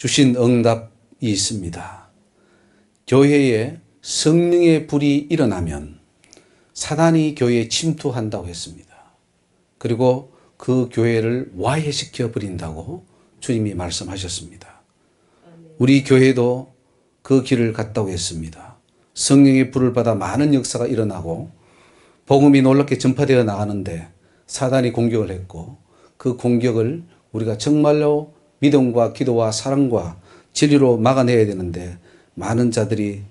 주신 응답이 있습니다. 교회에 성령의 불이 일어나면 사단이 교회에 침투한다고 했습니다. 그리고 그 교회를 와해시켜 버린다고 주님이 말씀하셨습니다. 우리 교회도 그 길을 갔다고 했습니다. 성령의 불을 받아 많은 역사가 일어나고 복음이 놀랍게 전파되어 나가는데 사단이 공격을 했고 그 공격을 우리가 정말로 믿음과 기도와 사랑과 진리로 막아내야 되는데 많은 자들이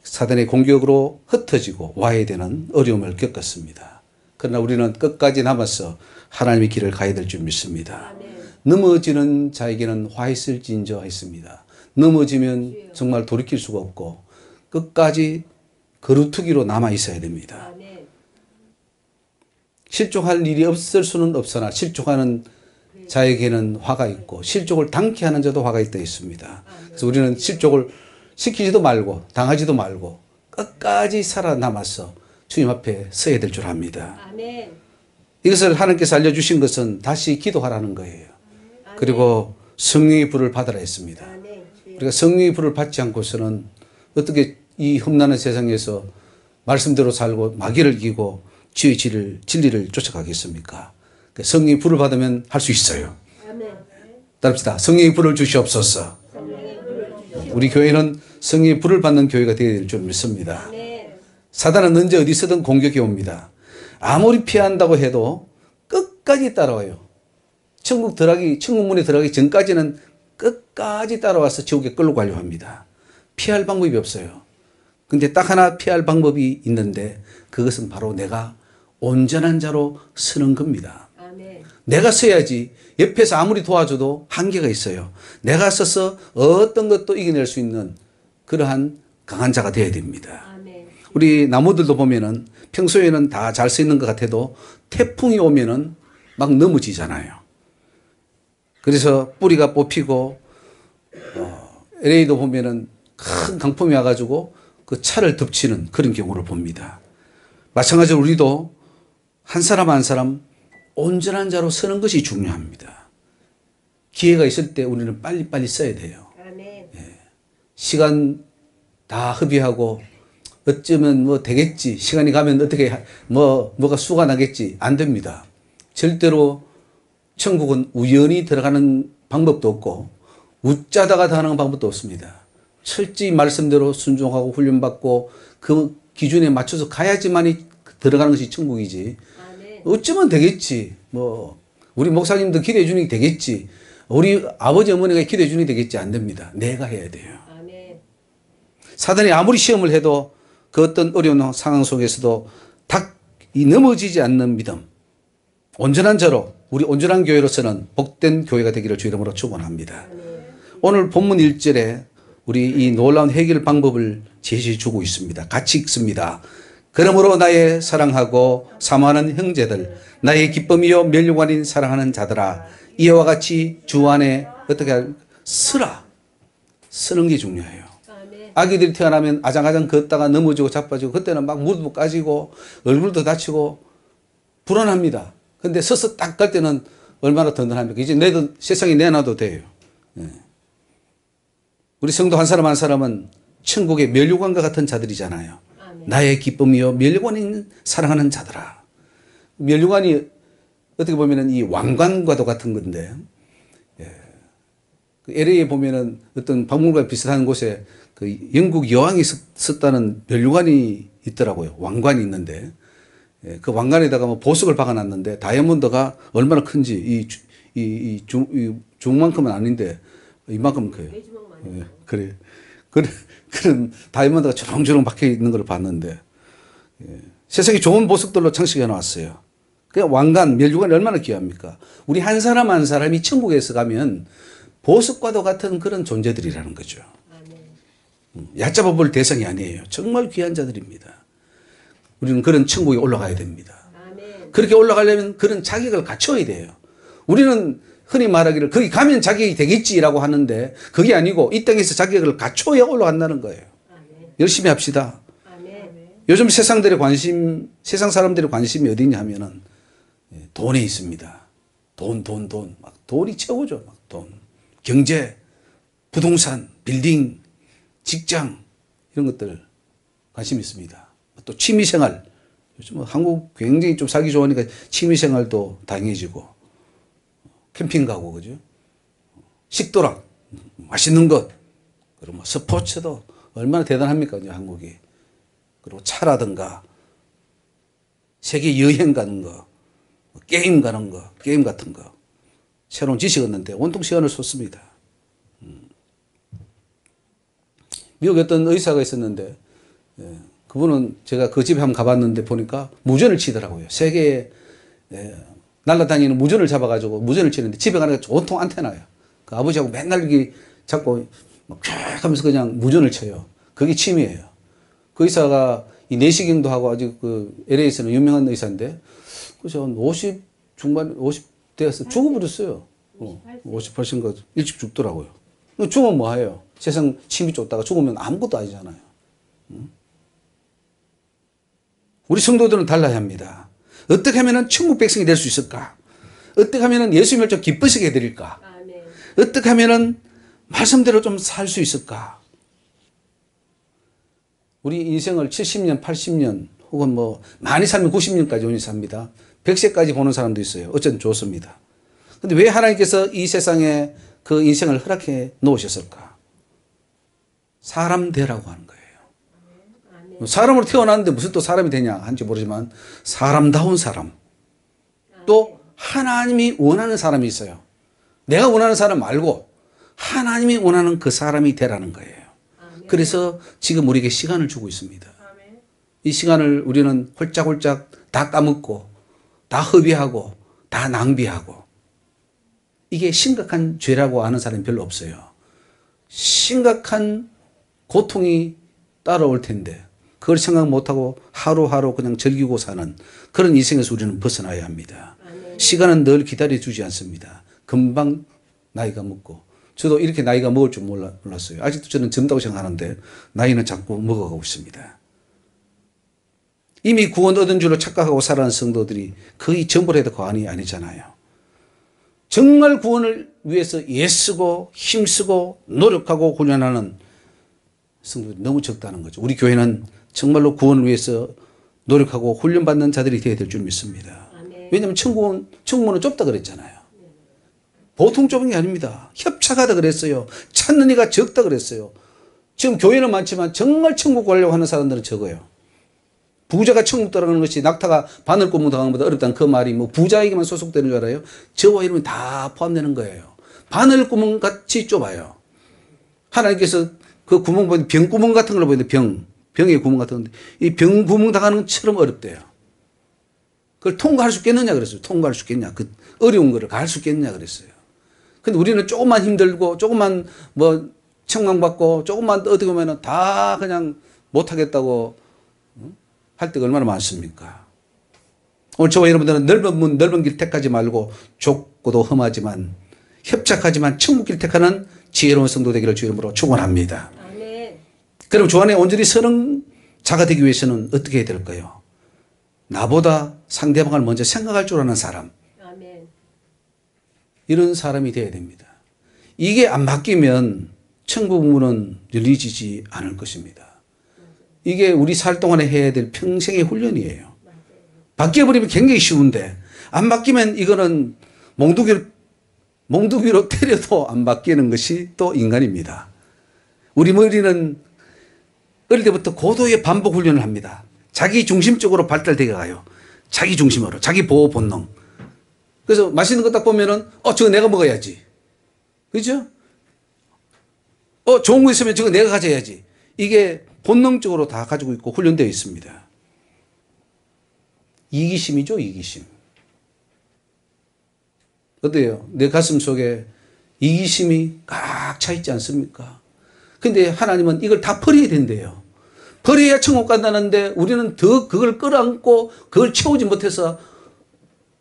사단의 공격으로 흩어지고 와해되는 어려움을 겪었습니다. 그러나 우리는 끝까지 남아서 하나님의 길을 가야 될 줄 믿습니다. 넘어지는 자에게는 화 있을지인저 했습니다. 넘어지면 정말 돌이킬 수가 없고 끝까지 거루투기로 남아 있어야 됩니다. 실족할 일이 없을 수는 없으나 실족하는 자에게는 화가 있고 실족을 당케 하는 자도 화가 있다 있습니다. 그래서 우리는 실족을 시키지도 말고 당하지도 말고 끝까지 살아남아서 주님 앞에 서야 될 줄 압니다. 이것을 하나님께서 알려주신 것은 다시 기도하라는 거예요. 그리고 성령의 불을 받으라 했습니다. 우리가 성령의 불을 받지 않고서는 어떻게 이 험난한 세상에서 말씀대로 살고 마귀를 이기고 주의 진리를 쫓아가겠습니까? 성령의 불을 받으면 할 수 있어요. 따릅시다. 성령의 불을 주시옵소서. 우리 교회는 성령의 불을 받는 교회가 되어야 될 줄 믿습니다. 사단은 언제 어디서든 공격해 옵니다. 아무리 피한다고 해도 끝까지 따라와요. 천국문에 들어가기 전까지는 끝까지 따라와서 지옥에 끌고 가려고 합니다. 피할 방법이 없어요. 근데 딱 하나 피할 방법이 있는데 그것은 바로 내가 온전한 자로 서는 겁니다. 내가 서야지 옆에서 아무리 도와줘도 한계가 있어요. 내가 서서 어떤 것도 이겨낼 수 있는 그러한 강한 자가 되어야 됩니다. 우리 나무들도 보면은 평소에는 다 잘 서 있는 것 같아도 태풍이 오면은 막 넘어지잖아요. 그래서 뿌리가 뽑히고 LA도 보면은 큰 강풍이 와가지고 그 차를 덮치는 그런 경우를 봅니다. 마찬가지로 우리도 한 사람 한 사람 온전한 자로 서는 것이 중요합니다. 기회가 있을 때 우리는 빨리빨리 써야 돼요. 시간 다 허비하고 어쩌면 뭐 되겠지. 시간이 가면 어떻게 뭐가 수가 나겠지. 안 됩니다. 절대로 천국은 우연히 들어가는 방법도 없고 웃자다가 들어가는 방법도 없습니다. 철저히 말씀대로 순종하고 훈련받고 그 기준에 맞춰서 가야지만이 들어가는 것이 천국이지. 어쩌면 되겠지. 뭐 우리 목사님도 기도해 주는 게 되겠지. 우리 아버지 어머니가 기도해 주는 게 되겠지. 안 됩니다. 내가 해야 돼요. 사단이 아무리 시험을 해도 그 어떤 어려운 상황 속에서도 넘어지지 않는 믿음, 온전한 자로 우리 온전한 교회로서는 복된 교회가 되기를 주 이름으로 축원합니다. 오늘 본문 1절에 우리 이 놀라운 해결 방법을 제시해 주고 있습니다. 같이 읽습니다. 그러므로 나의 사랑하고 사모하는 형제들, 나의 기쁨이요 멸류관인 사랑하는 자들아, 이와 같이 주 안에 어떻게 서는 게 중요해요. 아기들이 태어나면 아장아장 걷다가 넘어지고 자빠지고 그때는 막 무릎도 까지고 얼굴도 다치고 불안합니다. 근데 서서 딱 갈 때는 얼마나 든든합니까? 이제 세상에 내놔도 돼요. 우리 성도 한 사람 한 사람은 천국의 멸류관과 같은 자들이잖아요. 나의 기쁨이요 멸류관인 사랑하는 자들아. 멸류관이 어떻게 보면 이 왕관과도 같은 건데, LA에 보면은 어떤 박물관 비슷한 곳에 그 영국 여왕이 썼다는 멸류관이 있더라고요. 왕관이 있는데, 그 왕관에다가 뭐 보석을 박아놨는데 다이아몬드가 얼마나 큰지 이 중만큼은 아닌데 이만큼 커요. 그래. 그런 다이아몬드가 주렁주렁 박혀 있는 걸 봤는데, 세상에 좋은 보석들로 장식해 놨어요. 그 왕관, 멸류관이 얼마나 귀합니까? 우리 한 사람 한 사람이 천국에서 가면 보석과도 같은 그런 존재들이라는 거죠. 얕잡아 볼 대상이 아니에요. 정말 귀한 자들입니다. 우리는 그런 천국에 올라가야 됩니다. 그렇게 올라가려면 그런 자격을 갖춰야 돼요. 우리는 흔히 말하기를 거기 가면 자격이 되겠지라고 하는데 그게 아니고 이 땅에서 자격을 갖춰야 올라간다는 거예요. 열심히 합시다. 요즘 세상 사람들의 관심이 어디냐 하면은 돈에 있습니다. 돈. 막 돈이 최고죠. 막 돈. 경제. 부동산, 빌딩, 직장 이런 것들 관심이 있습니다. 또 취미생활, 요즘 뭐 한국 굉장히 좀 살기 좋으니까 취미생활도 다양해지고, 캠핑 가고, 그죠? 식도락, 맛있는 것, 그리고 뭐 스포츠도 얼마나 대단합니까, 이제 한국이. 그리고 차라든가, 세계 여행 가는 거, 게임 가는 거, 게임 같은 거, 새로운 지식 얻는데 온통 시간을 쏟습니다. 미국에 어떤 의사가 있었는데, 그분은 제가 그 집에 한번 가봤는데 보니까 무전을 치더라고요. 세계에 날아다니는 무전을 잡아가지고 무전을 치는데 집에 가니까 온통 안테나예요. 그 아버지하고 맨날 이렇게 잡고 막 쫙 하면서 그냥 무전을 쳐요. 그게 취미예요. 그 의사가 이 내시경도 하고 아주 그 LA에서는 유명한 의사인데, 그래서 50 중반, 50대에서 죽어버렸어요. 58세인가 일찍 죽더라고요. 죽으면 뭐 해요? 세상 취미 쫓다가 죽으면 아무것도 아니잖아요. 우리 성도들은 달라야 합니다. 어떻게 하면 천국 백성이 될 수 있을까? 어떻게 하면 예수님을 좀 기쁘시게 해드릴까? 아멘. 어떻게 하면 말씀대로 좀 살 수 있을까? 우리 인생을 70년, 80년 혹은 뭐 많이 살면 90년까지 온전히 삽니다. 100세까지 보는 사람도 있어요. 어쨌든 좋습니다. 근데 왜 하나님께서 이 세상에 그 인생을 허락해 놓으셨을까? 사람 되라고 하는 거예요. 사람으로 태어났는데 무슨 또 사람이 되냐 한지 모르지만 사람다운 사람, 또 하나님이 원하는 사람이 있어요. 내가 원하는 사람 말고 하나님이 원하는 그 사람이 되라는 거예요. 그래서 지금 우리에게 시간을 주고 있습니다. 이 시간을 우리는 홀짝홀짝 다 까먹고 다 허비하고 다 낭비하고, 이게 심각한 죄라고 아는 사람이 별로 없어요. 심각한 고통이 따라올 텐데 그걸 생각 못하고 하루하루 그냥 즐기고 사는 그런 인생에서 우리는 벗어나야 합니다. 시간은 늘 기다려주지 않습니다. 금방 나이가 먹고, 저도 이렇게 나이가 먹을 줄 몰랐어요. 아직도 저는 젊다고 생각하는데 나이는 자꾸 먹어가고 있습니다. 이미 구원 얻은 줄로 착각하고 살아가는 성도들이 거의 전부를 해도 과언이 아니잖아요. 정말 구원을 위해서 애쓰고 힘쓰고 노력하고 훈련하는 성도들이 너무 적다는 거죠. 우리 교회는 정말로 구원을 위해서 노력하고 훈련받는 자들이 되어야 될 줄 믿습니다. 왜냐하면 천국문은 좁다 그랬잖아요. 보통 좁은 게 아닙니다. 협착하다 그랬어요. 찾는 이가 적다 그랬어요. 지금 교회는 많지만 정말 천국 가려고 하는 사람들은 적어요. 부자가 천국 들어가는 것이 낙타가 바늘구멍 당하는 것보다 어렵다는 그 말이 뭐 부자에게만 소속되는 줄 알아요? 저와 여러분이 다 포함되는 거예요. 바늘구멍 같이 좁아요. 하나님께서 그 구멍 보는데 병구멍 같은 걸 보이는데 병의 구멍 같은 건데 이 병구멍 당하는 것처럼 어렵대요. 그걸 통과할 수 있겠느냐 그랬어요. 통과할 수 있겠냐. 그 어려운 거를 갈 수 있겠냐 그랬어요. 근데 우리는 조금만 힘들고 조금만 뭐 책망받고 조금만 어떻게 보면은 다 그냥 못하겠다고 할 때가 얼마나 많습니까? 오늘 저와 여러분들은 넓은 문, 넓은 길 택하지 말고 좁고도 험하지만 협착하지만 천국 길 택하는 지혜로운 성도 되기를 주 이름으로 축원합니다. 그럼 주 안에 온전히 서는 자가 되기 위해서는 어떻게 해야 될까요? 나보다 상대방을 먼저 생각할 줄 아는 사람. 아멘. 이런 사람이 되어야 됩니다. 이게 안 바뀌면 천국 문은 열리지 않을 것입니다. 이게 우리 살 동안에 해야 될 평생의 훈련이에요. 바뀌어버리면 굉장히 쉬운데 안 바뀌면 이거는 몽둥이로 때려도 안 바뀌는 것이 또 인간입니다. 우리 머리는 어릴 때부터 고도의 반복 훈련을 합니다. 자기 중심적으로 발달되게 가요. 자기 중심으로, 자기 보호 본능. 그래서 맛있는 거 딱 보면은 저거 내가 먹어야지. 그죠? 좋은 거 있으면 저거 내가 가져야지. 이게 본능적으로 다 가지고 있고 훈련되어 있습니다. 이기심이죠, 이기심. 어때요? 내 가슴 속에 이기심이 꽉 차 있지 않습니까? 근데 하나님은 이걸 다 버려야 된대요. 버려야 천국 간다는데 우리는 더 그걸 끌어안고 그걸 채우지 못해서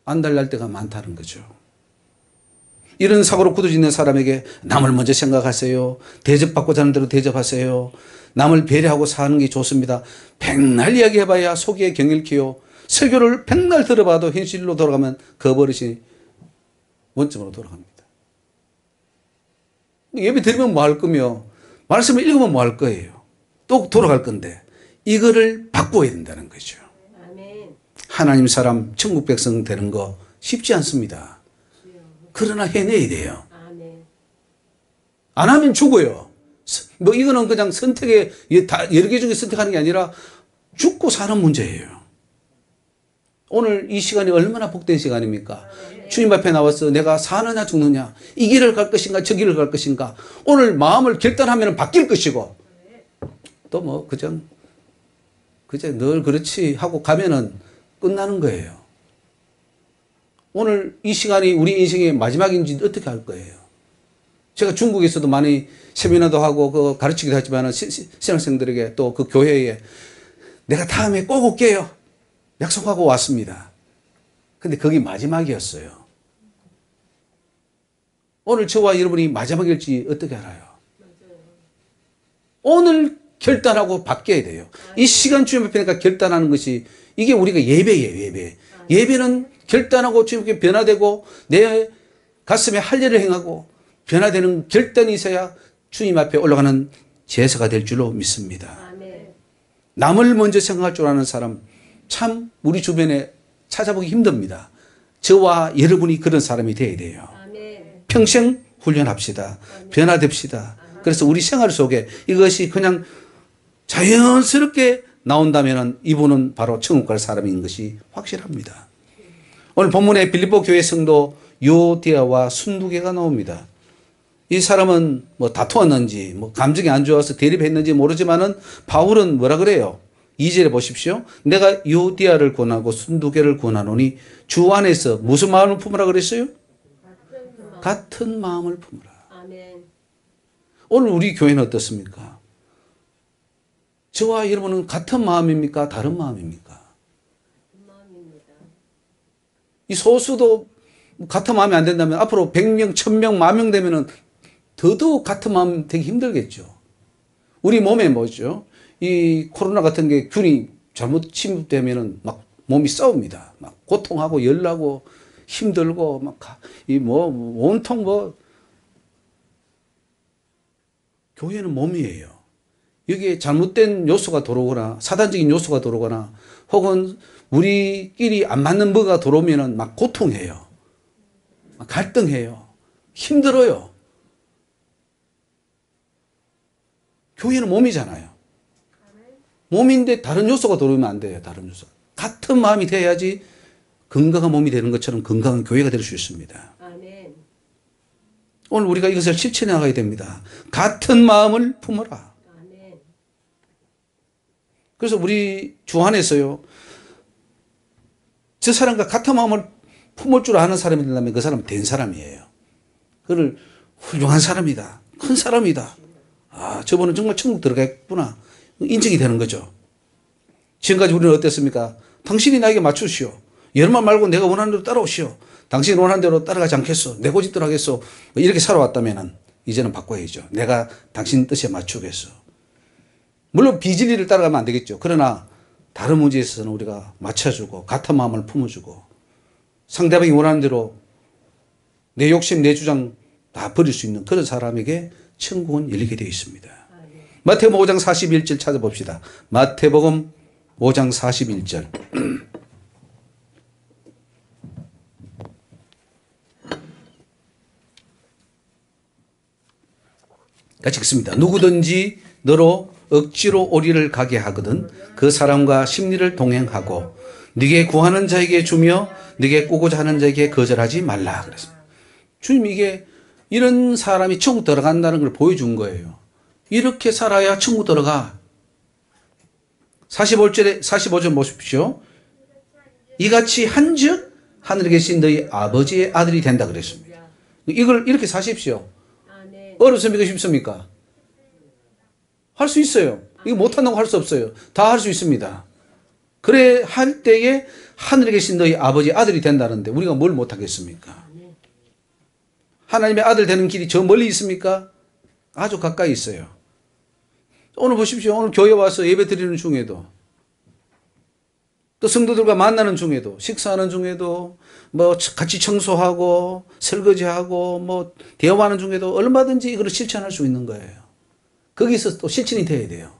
안달날 때가 많다는 거죠. 이런 사고로 굳어지는 사람에게 남을 먼저 생각하세요. 대접받고자 하는 대로 대접하세요. 남을 배려하고 사는 게 좋습니다. 백날 이야기해봐야 속이 경일키요. 설교를 백날 들어봐도 현실로 돌아가면 그 버릇이 원점으로 돌아갑니다. 예배 드리면 뭐 할 거며 말씀을 읽으면 뭐 할 거예요. 또 돌아갈 건데 이거를 바꿔야 된다는 거죠. 하나님 사람 천국 백성 되는 거 쉽지 않습니다. 그러나 해내야 돼요. 안 하면 죽어요. 뭐 이거는 그냥 선택에 여러 개 중에 선택하는 게 아니라 죽고 사는 문제예요. 오늘 이 시간이 얼마나 복된 시간입니까? 주님 앞에 나와서 내가 사느냐 죽느냐, 이 길을 갈 것인가 저 길을 갈 것인가, 오늘 마음을 결단하면 바뀔 것이고, 또 뭐 그저 늘 그렇지 하고 가면은 끝나는 거예요. 오늘 이 시간이 우리 인생의 마지막인지 어떻게 할 거예요? 제가 중국에서도 많이 세미나도 하고 그 가르치기도 하지만 신학생들에게 또 그 교회에 내가 다음에 꼭 올게요 약속하고 왔습니다. 근데 그게 마지막이었어요. 오늘 저와 여러분이 마지막일지 어떻게 알아요? 오늘 결단하고 바뀌어야 돼요. 이 시간 주님 앞에니까 결단하는 것이 이게 우리가 예배예요. 예배. 예배는 결단하고 주님께 변화되고 내 가슴에 할례를 행하고 변화되는 결단이 있어야 주님 앞에 올라가는 제사가 될 줄로 믿습니다. 남을 먼저 생각할 줄 아는 사람 참 우리 주변에 찾아보기 힘듭니다. 저와 여러분이 그런 사람이 되어야 돼요. 평생 훈련합시다. 변화됩시다. 그래서 우리 생활 속에 이것이 그냥 자연스럽게 나온다면 이분은 바로 천국 갈 사람인 것이 확실합니다. 오늘 본문에 빌립보 교회 성도 요디아와 순두개가 나옵니다. 이 사람은 뭐 다투었는지 뭐 감정이 안 좋아서 대립했는지 모르지만은 바울은 뭐라 그래요? 2절에 보십시오. 내가 요디아를 권하고 순두개를 권하노니 주 안에서 무슨 마음을 품으라 그랬어요? 같은 마음을 품으라. 오늘 우리 교회는 어떻습니까? 저와 여러분은 같은 마음입니까? 다른 마음입니까? 이 소수도 같은 마음이 안 된다면 앞으로 100명, 1000명, 10,000명 되면은 더더욱 같은 마음 되기 힘들겠죠. 우리 몸에 뭐죠? 이 코로나 같은 게 균이 잘못 침입되면은 막 몸이 싸웁니다. 막 고통하고 열나고 힘들고 막 이 뭐 온통 뭐 교회는 몸이에요. 여기에 잘못된 요소가 들어오거나 사단적인 요소가 들어오거나 혹은 우리끼리 안 맞는 뭐가 들어오면은 막 고통해요. 막 갈등해요. 힘들어요. 교회는 몸이잖아요. 몸인데 다른 요소가 들어오면 안 돼요. 다른 요소. 같은 마음이 돼야지 건강한 몸이 되는 것처럼 건강한 교회가 될 수 있습니다. 아멘. 오늘 우리가 이것을 실천해 나가야 됩니다. 같은 마음을 품어라. 아멘. 그래서 우리 주 안에서요. 저 사람과 같은 마음을 품을 줄 아는 사람이 된다면 그 사람은 된 사람이에요. 그를 훌륭한 사람이다. 큰 사람이다. 아, 저분은 정말 천국 들어가겠구나. 인정이 되는 거죠. 지금까지 우리는 어땠습니까? 당신이 나에게 맞추시오. 여러분 말고 내가 원하는 대로 따라오시오. 당신이 원하는 대로 따라가지 않겠소. 내 고집대로 하겠소. 이렇게 살아왔다면 이제는 바꿔야죠. 내가 당신 뜻에 맞추겠소. 물론 비진리를 따라가면 안 되겠죠. 그러나 다른 문제에 있어서는 우리가 맞춰주고 같은 마음을 품어주고 상대방이 원하는 대로 내 욕심, 내 주장 다 버릴 수 있는 그런 사람에게 천국은 열리게 되어 있습니다. 마태복음 5장 41절 찾아봅시다. 마태복음 5장 41절. 같이 읽습니다. 누구든지 너로 억지로 오리를 가게 하거든 그 사람과 심리를 동행하고 네게 구하는 자에게 주며 네게 꾸고자 하는 자에게 거절하지 말라 그랬습니다. 주님 이게 이런 사람이 천국 들어간다는 걸 보여준 거예요. 이렇게 살아야 천국 들어가. 45절 보십시오. 이같이 한즉 하늘에 계신 너희 아버지의 아들이 된다 그랬습니다. 이걸 이렇게 사십시오. 어렵습니까? 쉽습니까? 할 수 있어요. 이거 못한다고 할 수 없어요. 다 할 수 있습니다. 그래 할 때에 하늘에 계신 너희 아버지의 아들이 된다는데 우리가 뭘 못하겠습니까? 하나님의 아들 되는 길이 저 멀리 있습니까? 아주 가까이 있어요. 오늘 보십시오. 오늘 교회 와서 예배 드리는 중에도 또 성도들과 만나는 중에도, 식사하는 중에도, 뭐 같이 청소하고 설거지하고 뭐 대화하는 중에도 얼마든지 이걸 실천할 수 있는 거예요. 거기서 또 실천이 돼야 돼요.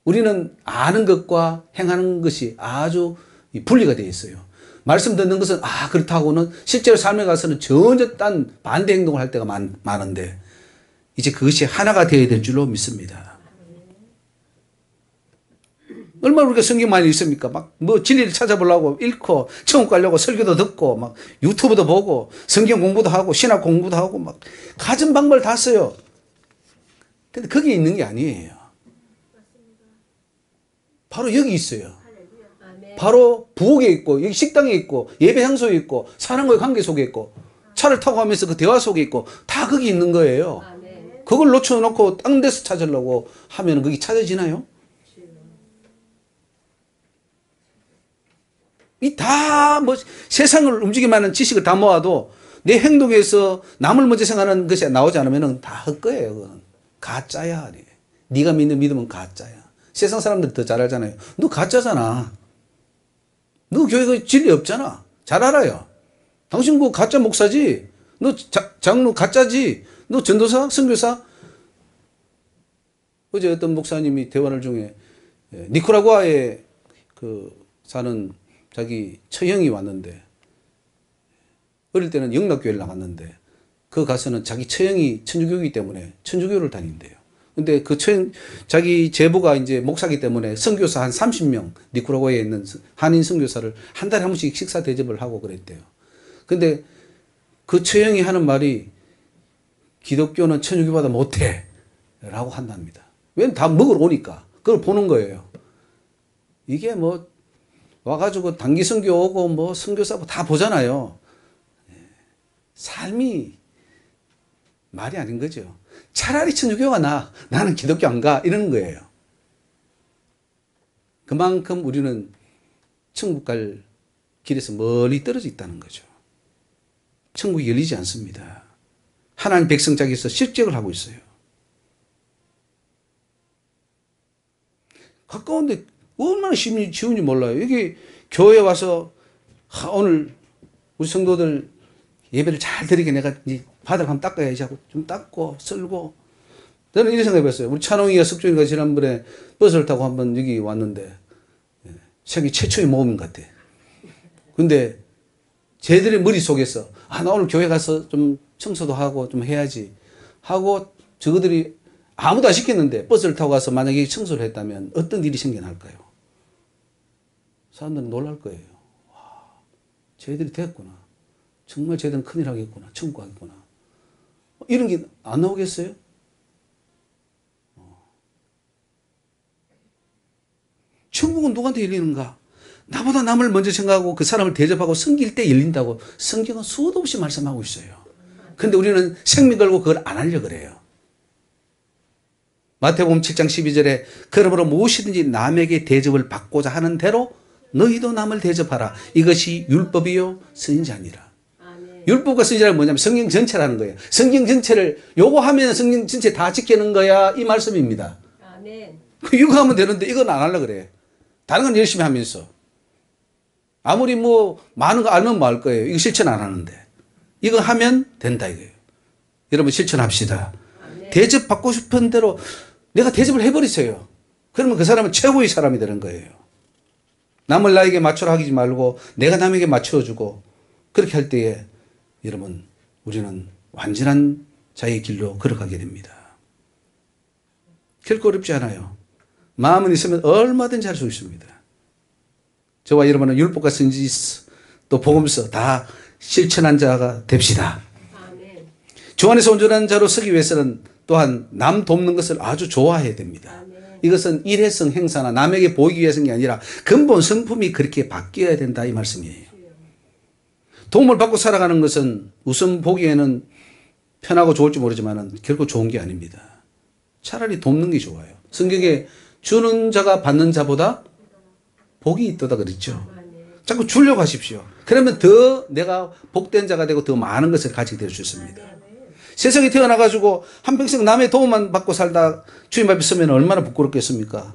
우리는 아는 것과 행하는 것이 아주 분리가 되어 있어요. 말씀 듣는 것은 그렇다고는 실제로 삶에 가서는 전혀 딴 반대 행동을 할 때가 많은데 이제 그것이 하나가 되어야 될 줄로 믿습니다. 얼마나 우리가 성경 많이 읽습니까? 막 뭐 진리를 찾아보려고 읽고 천국 가려고 설교도 듣고 막 유튜브도 보고 성경 공부도 하고 신학 공부도 하고 막 가진 방법을 다 써요. 근데 거기 있는 게 아니에요. 바로 여기 있어요. 바로 부엌에 있고 여기 식당에 있고 예배 장소에 있고 사람과의 관계 속에 있고 차를 타고 가면서 그 대화 속에 있고 다 거기 있는 거예요. 그걸 놓쳐놓고 딴 데서 찾으려고 하면 거기 찾아지나요? 이 다 뭐 세상을 움직이게 하는 지식을 다 모아도 내 행동에서 남을 먼저 생각하는 것이 나오지 않으면 다 헛거예요. 그건 가짜야. 네가 믿는 믿음은 가짜야. 세상 사람들 더 잘 알잖아요. 너 가짜잖아. 너 교회가 진리 없잖아. 잘 알아요. 당신 그 가짜 목사지. 너 장로 가짜지. 너 전도사, 선교사. 어제 어떤 목사님이 대화를 중에 니카라구아에 사는 자기 처형이 왔는데 어릴 때는 영락교회를 나갔는데 그 가서는 자기 처형이 천주교이기 때문에 천주교를 다닌대요. 근데 그 자기 제부가 이제 목사기 때문에 선교사 한 30명 니카라구아에 있는 한인 선교사를 한 달에 한 번씩 식사 대접을 하고 그랬대요. 근데 그 처형이 하는 말이 기독교는 천주교보다 못해 라고 한답니다. 왜냐면 다 먹으러 오니까 그걸 보는 거예요. 이게 뭐 와가지고 단기 선교 오고 뭐 선교사 다 보잖아요. 삶이 말이 아닌 거죠. 차라리 천주교가 나는 기독교 안 가 이러는 거예요. 그만큼 우리는 천국 갈 길에서 멀리 떨어져 있다는 거죠. 천국이 열리지 않습니다. 하나님 백성짝에서 실직을 하고 있어요. 가까운데 얼마나 쉬운지 몰라요. 여기 교회 와서 오늘 우리 성도들 예배를 잘 드리게 내가 바닥 한번 닦아야지 하고 좀 닦고 쓸고 저는 이런 생각 해봤어요. 우리 찬홍이가 석준이가 지난번에 버스를 타고 한번 여기 왔는데 세계 최초의 모험인 것 같아. 근데 쟤들의 머릿속에서 나 오늘 교회 가서 좀 청소도 하고 좀 해야지 하고 저거들이 아무도 안 시켰는데 버스를 타고 가서 만약에 청소를 했다면 어떤 일이 생겨날까요? 사람들은 놀랄 거예요. 와, 쟤들이 됐구나. 정말 쟤들은 큰일 하겠구나. 천국 가겠구나. 이런 게 안 나오겠어요? 천국은 누구한테 열리는가? 나보다 남을 먼저 생각하고 그 사람을 대접하고 섬길 때 열린다고 성경은 수도 없이 말씀하고 있어요. 근데 우리는 생명 걸고 그걸 안 하려고 그래요. 마태복음 7장 12절에 그러므로 무엇이든지 남에게 대접을 받고자 하는 대로 너희도 남을 대접하라. 이것이 율법이요 선지자니라. 율법과 선지자는 뭐냐면 성경 전체라는 거예요. 성경 전체를 요거하면 성경 전체 다 지키는 거야 이 말씀입니다. 아멘. 이거 하면 되는데 이건 안 하려고 그래. 다른 건 열심히 하면서 아무리 뭐 많은 거 알면 뭐 할 거예요. 이거 실천 안 하는데 이거 하면 된다 이거예요. 여러분 실천합시다. 아멘. 대접받고 싶은 대로 내가 대접을 해버리세요. 그러면 그 사람은 최고의 사람이 되는 거예요. 남을 나에게 맞추라 하지 말고 내가 남에게 맞춰주고 그렇게 할 때에 여러분 우리는 완전한 자의 길로 걸어가게 됩니다. 결코 어렵지 않아요. 마음은 있으면 얼마든지 할 수 있습니다. 저와 여러분은 율법과 선지 또 복음서 다 실천한 자가 됩시다. 주 안에서 온전한 자로 서기 위해서는 또한 남 돕는 것을 아주 좋아해야 됩니다. 이것은 일회성 행사나 남에게 보이기 위해서는 게 아니라 근본 성품이 그렇게 바뀌어야 된다 이 말씀이에요. 도움을 받고 살아가는 것은 우선 보기에는 편하고 좋을지 모르지만 결코 좋은 게 아닙니다. 차라리 돕는 게 좋아요. 성경에 주는 자가 받는 자보다 복이 있도다 그랬죠. 자꾸 주려고 하십시오. 그러면 더 내가 복된 자가 되고 더 많은 것을 가지게 될 수 있습니다. 세상에 태어나가지고 한평생 남의 도움만 받고 살다 주님 앞에 서면 얼마나 부끄럽겠습니까?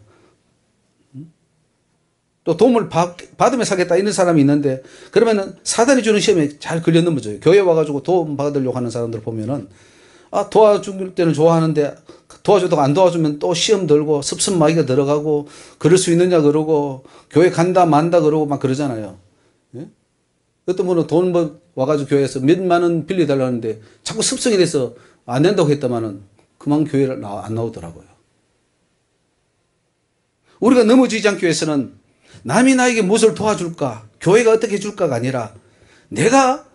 또 도움을 받으며 살겠다 이런 사람이 있는데 그러면은 사단이 주는 시험에 잘 걸려 넘어져요. 교회 와가지고 도움 받으려고 하는 사람들 보면은 도와줄 때는 좋아하는데 도와주다가 안 도와주면 또 시험 들고 습습마귀가 들어가고 그럴 수 있느냐 그러고 교회 간다 만다 그러고 막 그러잖아요. 예? 어떤 분은 돈 와가지고 교회에서 몇만 원 빌려달라고 하는데 자꾸 습성이 돼서 안 된다고 했다마는 그만 교회를 안 나오더라고요. 우리가 넘어지지 않기 위해서는 남이 나에게 무엇을 도와줄까, 교회가 어떻게 해줄까가 아니라 내가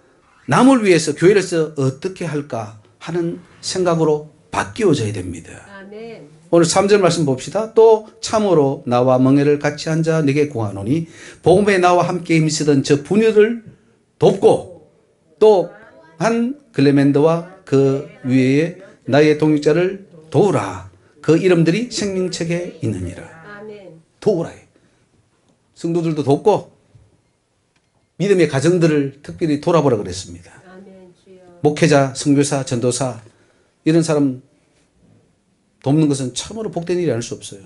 남을 위해서 교회를 어떻게 할까 하는 생각으로 바뀌어져야 됩니다. 아멘. 오늘 3절 말씀 봅시다. 또 참으로 나와 멍에를 같이 앉아 내게 구하노니 복음에 나와 함께 힘쓰던 저 부녀를 돕고 또 한 클레멘더와 그 위에 나의 동역자를 도우라. 그 이름들이 생명책에 있느니라. 아멘. 도우라. 성도들도 돕고 믿음의 가정들을 특별히 돌아보라 그랬습니다. 아멘. 주여. 목회자, 선교사, 전도사 이런 사람 돕는 것은 참으로 복된 일이 아닐 수 없어요.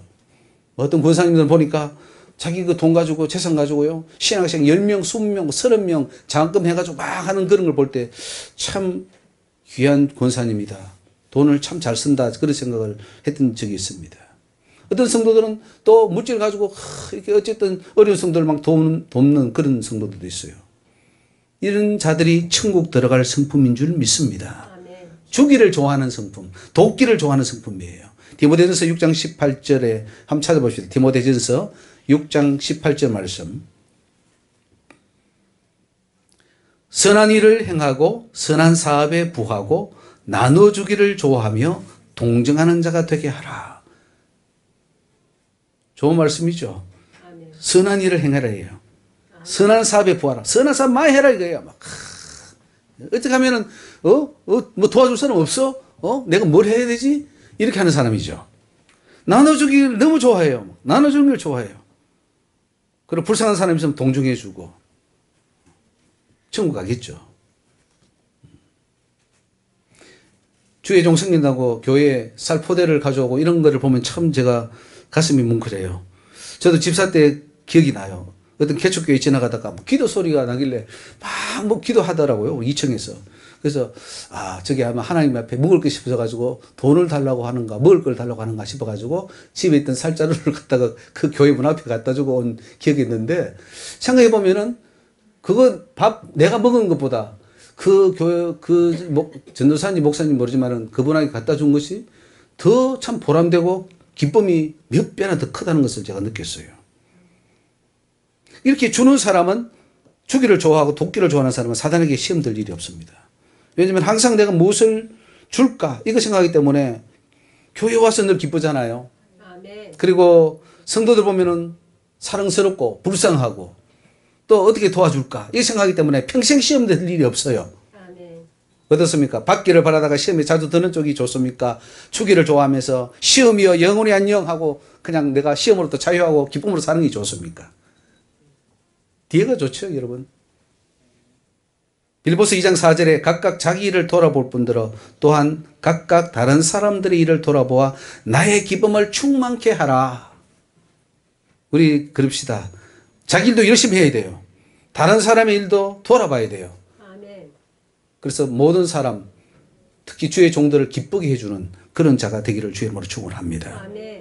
어떤 권사님들 보니까 자기 그 돈 가지고 재산 가지고요 신학생 10명, 20명, 30명 장학금 해가지고 막 하는 그런 걸 볼 때 참 귀한 권사님이다. 돈을 참 잘 쓴다 그런 생각을 했던 적이 있습니다. 어떤 성도들은 또 물질 가지고 이렇게 어쨌든 어려운 성도를 막 돕는 그런 성도들도 있어요. 이런 자들이 천국 들어갈 성품인 줄 믿습니다. 아멘. 주기를 좋아하는 성품, 돕기를 좋아하는 성품이에요. 디모데전서 6장 18절에 한번 찾아보십시오. 디모데전서 6장 18절 말씀. 선한 일을 행하고 선한 사업에 부하고 나눠주기를 좋아하며 동정하는 자가 되게 하라. 좋은 말씀이죠. 아멘. 선한 일을 행하라 해요. 선한 사업에 부하라. 선한 사업 많이 해라 이거예요. 막 어떻게 하면은 뭐 도와줄 사람 없어? 내가 뭘 해야 되지? 이렇게 하는 사람이죠. 나눠주기를 너무 좋아해요. 나눠주는 걸 좋아해요. 그리고 불쌍한 사람이 있으면 동정해주고 천국 가겠죠. 주의 종 생긴다고 교회에 쌀포대를 가져오고 이런 거를 보면 참 제가 가슴이 뭉클해요. 저도 집사 때 기억이 나요. 어떤 개척교회 지나가다가 뭐 기도 소리가 나길래 막 뭐 기도하더라고요. 2층에서. 그래서 저기 아마 하나님 앞에 먹을 게 싶어가지고 돈을 달라고 하는가 먹을 걸 달라고 하는가 싶어가지고 집에 있던 쌀자루를 갖다가 그 교회 문 앞에 갖다 주고 온 기억이 있는데 생각해보면은 그거 밥 내가 먹은 것보다 그 교회 전도사님 목사님 모르지만은 그분에게 갖다 준 것이 더 참 보람되고 기쁨이 몇 배나 더 크다는 것을 제가 느꼈어요. 이렇게 주는 사람은 주기를 좋아하고 돕기를 좋아하는 사람은 사단에게 시험 들 일이 없습니다. 왜냐하면 항상 내가 무엇을 줄까 이거 생각하기 때문에 교회 와서 늘 기쁘잖아요. 아멘. 그리고 성도들 보면은 사랑스럽고 불쌍하고 또 어떻게 도와줄까 이 생각하기 때문에 평생 시험 될 일이 없어요. 아멘. 어떻습니까? 받기를 바라다가 시험에 자주 드는 쪽이 좋습니까? 주기를 좋아하면서 시험이여 영원히 안녕 하고 그냥 내가 시험으로부터 자유하고 기쁨으로 사는 게 좋습니까? 뒤에가 좋죠, 여러분. 빌보스 2장 4절에 각각 자기 일을 돌아볼 뿐더러 또한 각각 다른 사람들의 일을 돌아보아 나의 기쁨을 충만케 하라. 우리 그럽시다. 자기 일도 열심히 해야 돼요. 다른 사람의 일도 돌아봐야 돼요. 아멘. 그래서 모든 사람, 특히 주의 종들을 기쁘게 해주는 그런 자가 되기를 주의 이름으로 축원합니다. 아멘.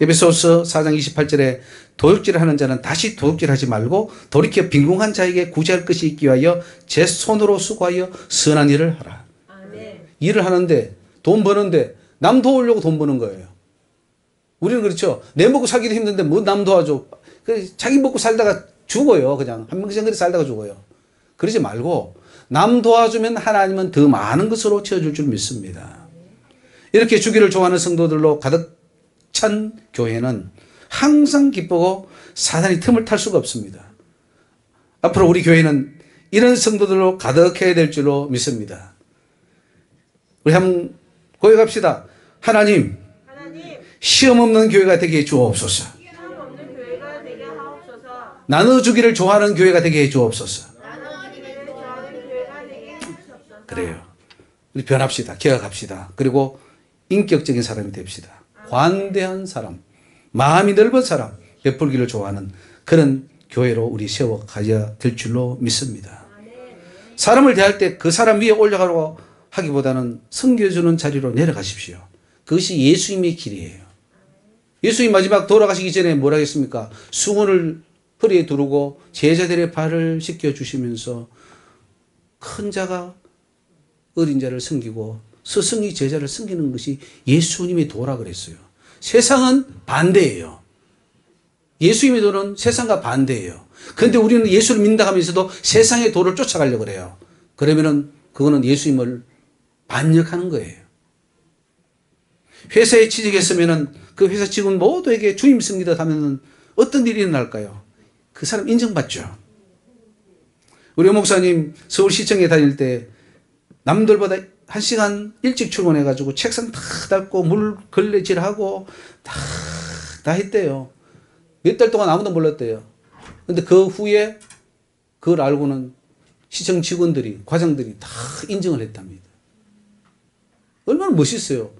에베소서 4장 28절에 도둑질을 하는 자는 다시 도둑질하지 말고 돌이켜 빈궁한 자에게 구제할 것이 있기 위하여 제 손으로 수고하여 선한 일을 하라. 아멘. 일을 하는데 돈 버는데 남 도우려고 돈 버는 거예요. 우리는 그렇죠. 내 먹고 살기도 힘든데 뭐 남 도와줘. 자기 먹고 살다가 죽어요. 그냥 한명정거리 살다가 죽어요. 그러지 말고 남 도와주면 하나님은 더 많은 것으로 채워줄 줄 믿습니다. 이렇게 주기를 좋아하는 성도들로 가득 찬 교회는 항상 기쁘고 사단이 틈을 탈 수가 없습니다. 앞으로 우리 교회는 이런 성도들로 가득해야 될 줄로 믿습니다. 우리 한번 고백합시다. 하나님, 시험 없는 교회가 되게 해 주옵소서. 시험 없는 교회가 되게 하옵소서. 나눠주기를 좋아하는 교회가 되게 해 주옵소서. 나눠주기를 좋아하는 교회가 되게 하옵소서. 그래요. 우리 변합시다. 개혁합시다. 그리고 인격적인 사람이 됩시다. 관대한 사람, 마음이 넓은 사람, 베풀기를 좋아하는 그런 교회로 우리 세워가야 될 줄로 믿습니다. 사람을 대할 때 그 사람 위에 올라가려고 하기보다는 섬겨주는 자리로 내려가십시오. 그것이 예수님의 길이에요. 예수님 마지막 돌아가시기 전에 뭐라 했습니까? 수건을 허리에 두르고 제자들의 발을 씻겨주시면서 큰 자가 어린 자를 섬기고 스승이 제자를 섬기는 것이 예수님의 도라 그랬어요. 세상은 반대예요. 예수님의 도는 세상과 반대예요. 그런데 우리는 예수를 믿는다 하면서도 세상의 도를 쫓아가려고 그래요. 그러면은 그거는 예수님을 반역하는 거예요. 회사에 취직했으면은 그 회사 직원 모두에게 주님 섬기다 하면은 어떤 일이 일어날까요? 그 사람 인정받죠. 우리 목사님 서울시청에 다닐 때 남들보다 1시간 일찍 출근해가지고 책상 다 닦고 물 걸레질하고 다 했대요. 몇 달 동안 아무도 몰랐대요. 근데 그 후에 그걸 알고는 시청 직원들이, 과장들이 다 인정을 했답니다. 얼마나 멋있어요.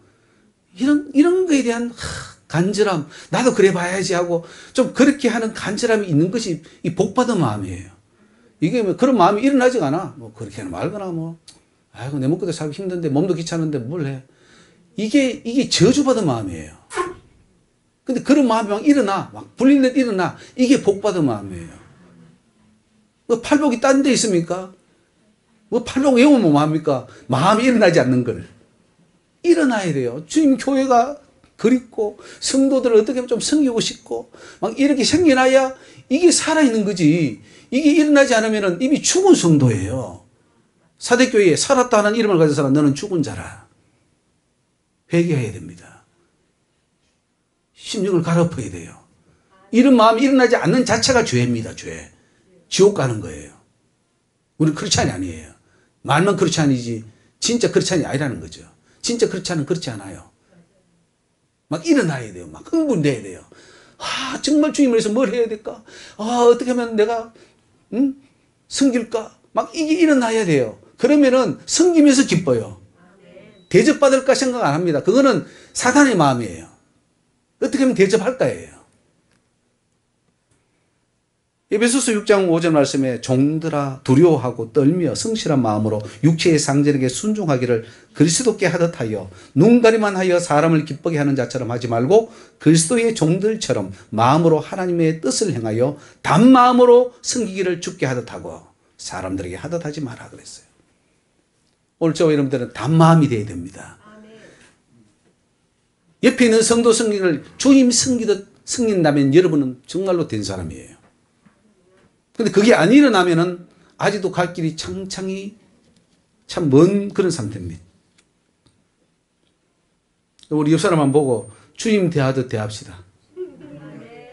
이런 거에 대한 간절함, 나도 그래 봐야지 하고 좀 그렇게 하는 간절함이 있는 것이 이 복받은 마음이에요. 이게 뭐 그런 마음이 일어나지가 않아. 뭐 그렇게는 말거나 뭐, 아이고, 내 먹고도 살기 힘든데 몸도 귀찮은데 뭘 해. 이게 저주받은 마음이에요. 근데 그런 마음이 막 일어나. 막 불릴듯 일어나. 이게 복받은 마음이에요. 뭐 팔복이 딴 데 있습니까? 뭐 팔복 외우면 뭐합니까? 마음이 일어나지 않는 걸. 일어나야 돼요. 주님 교회가 그립고 성도들을 어떻게 하면 좀 섬기고 싶고 막 이렇게 생겨나야 이게 살아있는 거지. 이게 일어나지 않으면 이미 죽은 성도예요. 사대교회에 살았다 하는 이름을 가진 사람 너는 죽은 자라. 회개해야 됩니다. 심령을 갈아엎어야 돼요. 이런 마음이 일어나지 않는 자체가 죄입니다. 죄. 지옥 가는 거예요. 우리는 크리스찬이 아니에요. 말만 크리스찬이지 진짜 크리스찬이 아니라는 거죠. 진짜 크리스찬은 그렇지 않아요. 막 일어나야 돼요. 막 흥분돼야 돼요. 아, 정말 주님을 위해서 뭘 해야 될까? 아, 어떻게 하면 내가 섬길까? 막 이게 일어나야 돼요. 그러면은 섬기면서 기뻐요. 대접받을까 생각 안 합니다. 그거는 사탄의 마음이에요. 어떻게 하면 대접할까예요. 에베소서 6장 5절 말씀에 종들아 두려워하고 떨며 성실한 마음으로 육체의 상전에게 순종하기를 그리스도께 하듯 하여 눈가리만 하여 사람을 기쁘게 하는 자처럼 하지 말고 그리스도의 종들처럼 마음으로 하나님의 뜻을 행하여 단마음으로 섬기기를 주께 하듯 하고 사람들에게 하듯 하지 마라 그랬어요. 오늘 저와 여러분들은 단마음이 되어야 됩니다. 옆에 있는 성도 섬기기를 주님 섬기듯 섬긴다면 여러분은 정말로 된 사람이에요. 근데 그게 안 일어나면은 아직도 갈 길이 창창이 참 먼 그런 상태입니다. 우리 옆 사람만 보고 주님 대하듯 대합시다. 네.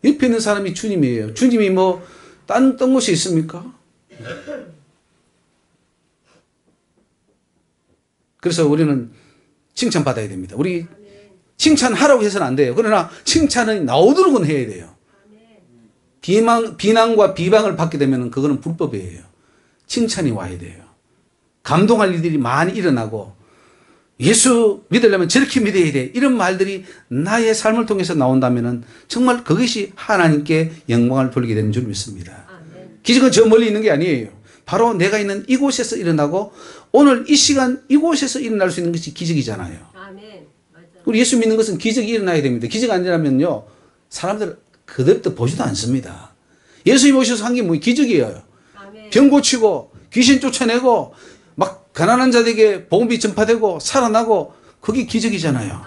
옆에 있는 사람이 주님이에요. 주님이 뭐 딴 곳이 있습니까? 그래서 우리는 칭찬받아야 됩니다. 우리 칭찬하라고 해서는 안 돼요. 그러나 칭찬은 나오도록은 해야 돼요. 비난과 비방을 받게 되면 그거는 불법이에요. 칭찬이 와야 돼요. 감동할 일들이 많이 일어나고 예수 믿으려면 저렇게 믿어야 돼. 이런 말들이 나의 삶을 통해서 나온다면 정말 그것이 하나님께 영광을 돌리게 되는 줄 믿습니다. 기적은 저 멀리 있는 게 아니에요. 바로 내가 있는 이곳에서 일어나고 오늘 이 시간 이곳에서 일어날 수 있는 것이 기적이잖아요. 우리 예수 믿는 것은 기적이 일어나야 됩니다. 기적이 아니라면요 사람들 그들도 보지도 않습니다. 예수님 오셔서 한 게 뭐 기적이에요. 병 고치고 귀신 쫓아내고 막 가난한 자들에게 복음이 전파되고 살아나고 그게 기적이잖아요.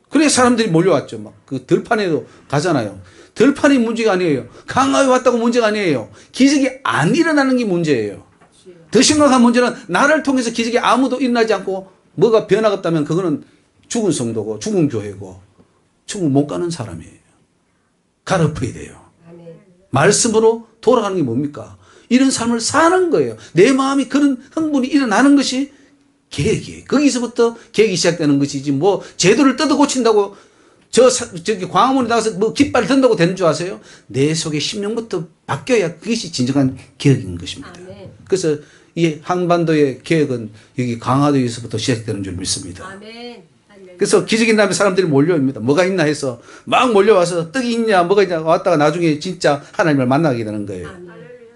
그래 사람들이 몰려왔죠. 막 그 들판에도 가잖아요. 들판이 문제가 아니에요. 강화에 왔다고 문제가 아니에요. 기적이 안 일어나는 게 문제예요. 더 심각한 문제는 나를 통해서 기적이 아무도 일어나지 않고 뭐가 변화가 없다면 그거는 죽은 성도고 죽은 교회고 천국 못 가는 사람이에요. 갈아엎어야 돼요. 말씀으로 돌아가는 게 뭡니까? 이런 삶을 사는 거예요. 내 마음이 그런 흥분이 일어나는 것이 계획이에요. 거기서부터 계획이 시작되는 것이지 뭐 제도를 뜯어 고친다고 저기 광화문에 나가서 뭐 깃발 든다고 되는 줄 아세요? 내 속에 심령부터 바뀌어야 그것이 진정한 개혁인 것입니다. 그래서 이 한반도의 개혁은 여기 강화도에서부터 시작되는 줄 믿습니다. 그래서 기적인 다음에 사람들이 몰려옵니다. 뭐가 있나 해서 막 몰려와서 떡이 있냐 뭐가 있냐 왔다가 나중에 진짜 하나님을 만나게 되는 거예요. 아멘. 할렐루야.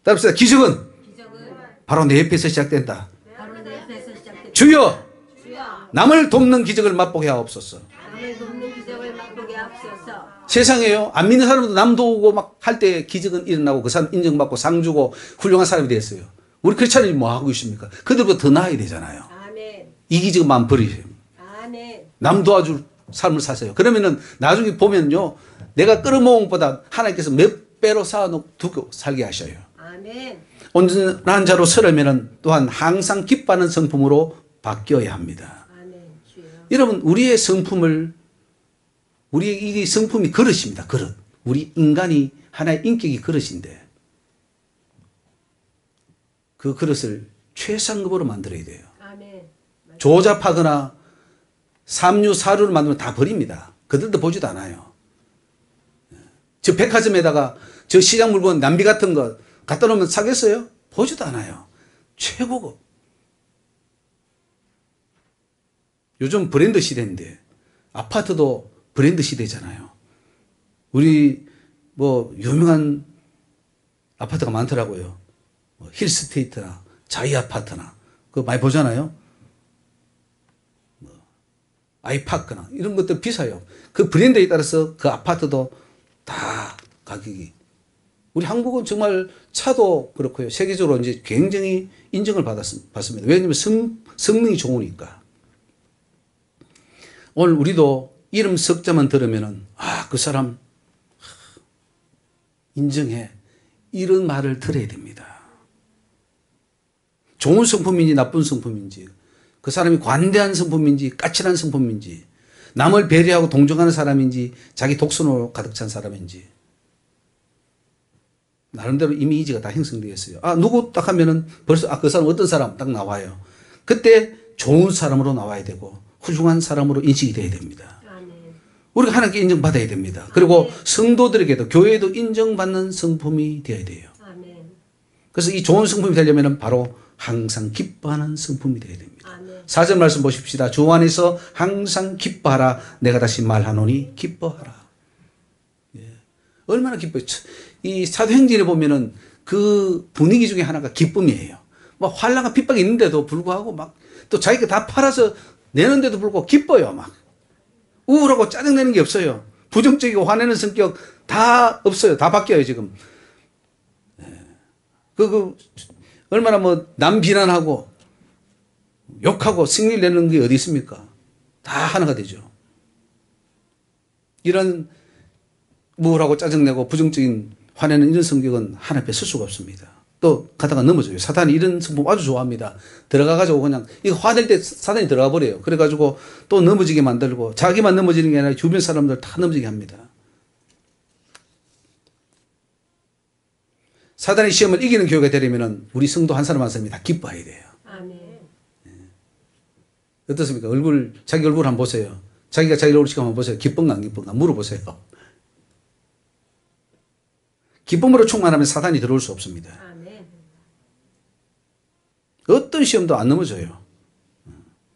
답시다. 기적은 기적은 바로 내 옆에서 시작된다. 바로 내 옆에서 시작됩니다. 주여 주여, 남을 돕는 기적을 맛보게 하옵소서. 남을 돕는 기적을 맛보게 하옵소서. 세상에요. 안 믿는 사람도 남 도우고 막 할 때 기적은 일어나고 그 사람 인정받고 상 주고 훌륭한 사람이 됐어요. 우리 크리스찬이 뭐 하고 있습니까? 그들보다 더 나아야 되잖아요. 아멘. 이 기적만 버리세요. 아멘. 남 도와줄 삶을 사세요. 그러면은 나중에 보면요. 내가 끌어모은 것보다 하나님께서 몇 배로 쌓아두고 살게 하셔요. 아멘. 온전한 자로 서려면은 또한 항상 기뻐하는 성품으로 바뀌어야 합니다. 아멘. 주여. 여러분, 우리의 성품을, 우리의 이 성품이 그릇입니다. 그릇. 우리 인간이 하나의 인격이 그릇인데 그 그릇을 최상급으로 만들어야 돼요. 아멘. 조잡하거나 삼류, 사류를 만들면 다 버립니다. 그들도 보지도 않아요. 저 백화점에다가 저 시장 물건 남비 같은 거 갖다 놓으면 사겠어요? 보지도 않아요. 최고급. 요즘 브랜드 시대인데 아파트도 브랜드 시대잖아요. 우리 뭐 유명한 아파트가 많더라고요. 뭐 힐스테이트나 자이 아파트나 그거 많이 보잖아요. 뭐 아이파크나 이런 것들 비싸요. 그 브랜드에 따라서 그 아파트도 다 가격이. 우리 한국은 정말 차도 그렇고요. 세계적으로 이제 굉장히 인정을 받습니다. 왜냐하면 성능이 좋으니까. 오늘 우리도 이름 석자만 들으면은 그 사람 인정해. 이런 말을 들어야 됩니다. 좋은 성품인지 나쁜 성품인지, 그 사람이 관대한 성품인지 까칠한 성품인지, 남을 배려하고 동정하는 사람인지 자기 독선으로 가득 찬 사람인지 나름대로 이미지가 다 형성되어 있어요. 누구 딱 하면은 벌써 그 사람 어떤 사람 딱 나와요. 그때 좋은 사람으로 나와야 되고 훌륭한 사람으로 인식이 돼야 됩니다. 아멘. 우리가 하나님께 인정받아야 됩니다. 그리고 성도들에게도 교회에도 인정받는 성품이 되어야 돼요. 아멘. 그래서 이 좋은 성품이 되려면 바로 항상 기뻐하는 성품이 되어야 됩니다. 아멘. 4절 말씀 보십시다. 주 안에서 항상 기뻐하라. 내가 다시 말하노니 기뻐하라. 예. 얼마나 기뻐요. 이 사도행전에 보면은 그 분위기 중에 하나가 기쁨이에요. 막 환란과 핍박이 있는데도 불구하고 막 또 자기가 다 팔아서 내는데도 불구하고 기뻐요. 막 우울하고 짜증내는 게 없어요. 부정적이고 화내는 성격 다 없어요. 다 바뀌어요 지금. 얼마나 뭐 남 비난하고 욕하고 승리를 내는 게 어디 있습니까? 다 하나가 되죠. 이런 우울하고 짜증내고 부정적인 화내는 이런 성격은 하나 앞에 설 수가 없습니다. 또 가다가 넘어져요. 사탄이 이런 성품 아주 좋아합니다. 들어가가지고 그냥 이거 화낼 때 사탄이 들어가 버려요. 그래가지고 또 넘어지게 만들고 자기만 넘어지는 게 아니라 주변 사람들 다 넘어지게 합니다. 사단의 시험을 이기는 교회가 되려면 우리 성도 한 사람 한 사람이 다 기뻐해야 돼요. 아멘. 어떻습니까? 자기 얼굴 한번 보세요. 자기가 자기 얼굴 한번 보세요. 기쁜가 안 기쁜가 물어보세요. 기쁨으로 충만하면 사단이 들어올 수 없습니다. 아멘. 어떤 시험도 안 넘어져요.